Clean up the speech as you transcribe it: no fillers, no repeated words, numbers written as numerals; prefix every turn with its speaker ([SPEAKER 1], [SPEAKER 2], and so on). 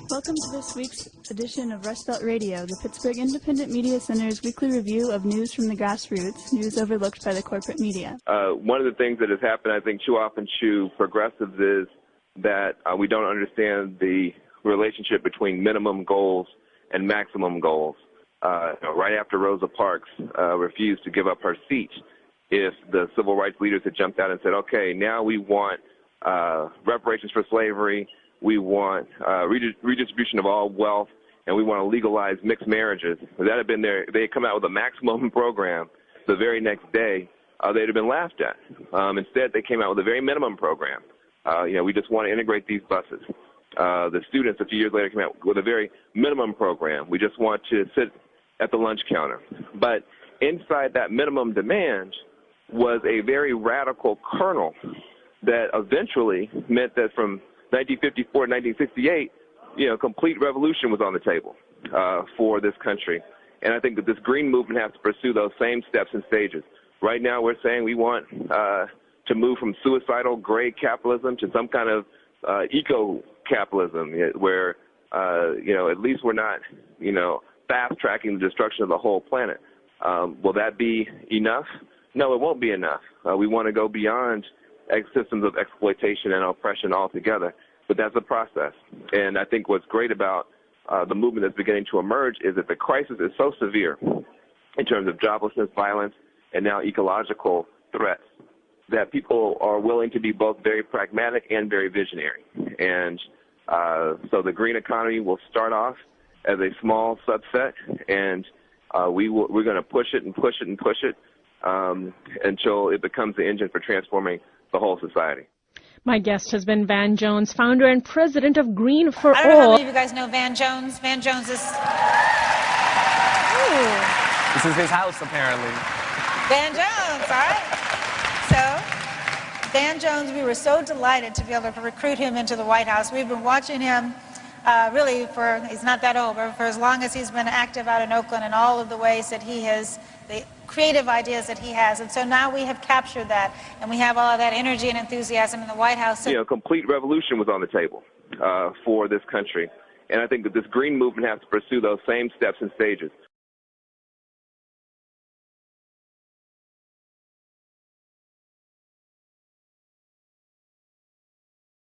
[SPEAKER 1] Welcome to this week's edition of Rust Belt Radio, the Pittsburgh Independent Media Center's weekly review of news from the grassroots, news overlooked by the corporate media.
[SPEAKER 2] One of the things that has happened, I think, too often to progressives is that we don't understand the relationship between minimum goals and maximum goals. Right after Rosa Parks refused to give up her seat, if the civil rights leaders had jumped out and said, okay, now we want reparations for slavery, we want redistribution of all wealth, and we want to legalize mixed marriages. If that had been they had come out with a maximum program the very next day, they'd have been laughed at. Instead, they came out with a very minimum program. We just want to integrate these buses. The students, a few years later, came out with a very minimum program. We just want to sit at the lunch counter. But inside that minimum demand was a very radical kernel that eventually meant that from 1954 to 1968, complete revolution was on the table for this country. And I think that this green movement has to pursue those same steps and stages. Right now we're saying we want to move from suicidal gray capitalism to some kind of eco-capitalism where, at least we're not, fast-tracking the destruction of the whole planet. Will that be enough? No, it won't be enough. We want to go beyond systems of exploitation and oppression altogether, but that's a process. And I think what's great about the movement that's beginning to emerge is that the crisis is so severe in terms of joblessness, violence, and now ecological threats that people are willing to be both very pragmatic and very visionary. And so the green economy will start off as a small subset, and we're going to push it and push it and push it until it becomes the engine for transforming the whole society.
[SPEAKER 3] My guest has been Van Jones, founder and president of Green for
[SPEAKER 4] I don't know
[SPEAKER 3] All.
[SPEAKER 4] how many of you guys know Van Jones. Van Jones is... Ooh.
[SPEAKER 5] This is his house, apparently.
[SPEAKER 4] Van Jones, all right. So, Van Jones, we were so delighted to be able to recruit him into the White House. We've been watching him he's not that old, but for as long as he's been active out in Oakland and all of the ways that he has, the creative ideas that he has. And so now we have captured that, and we have all of that energy and enthusiasm in the White House.
[SPEAKER 2] Complete revolution was on the table for this country. And I think that this green movement has to pursue those same steps and stages.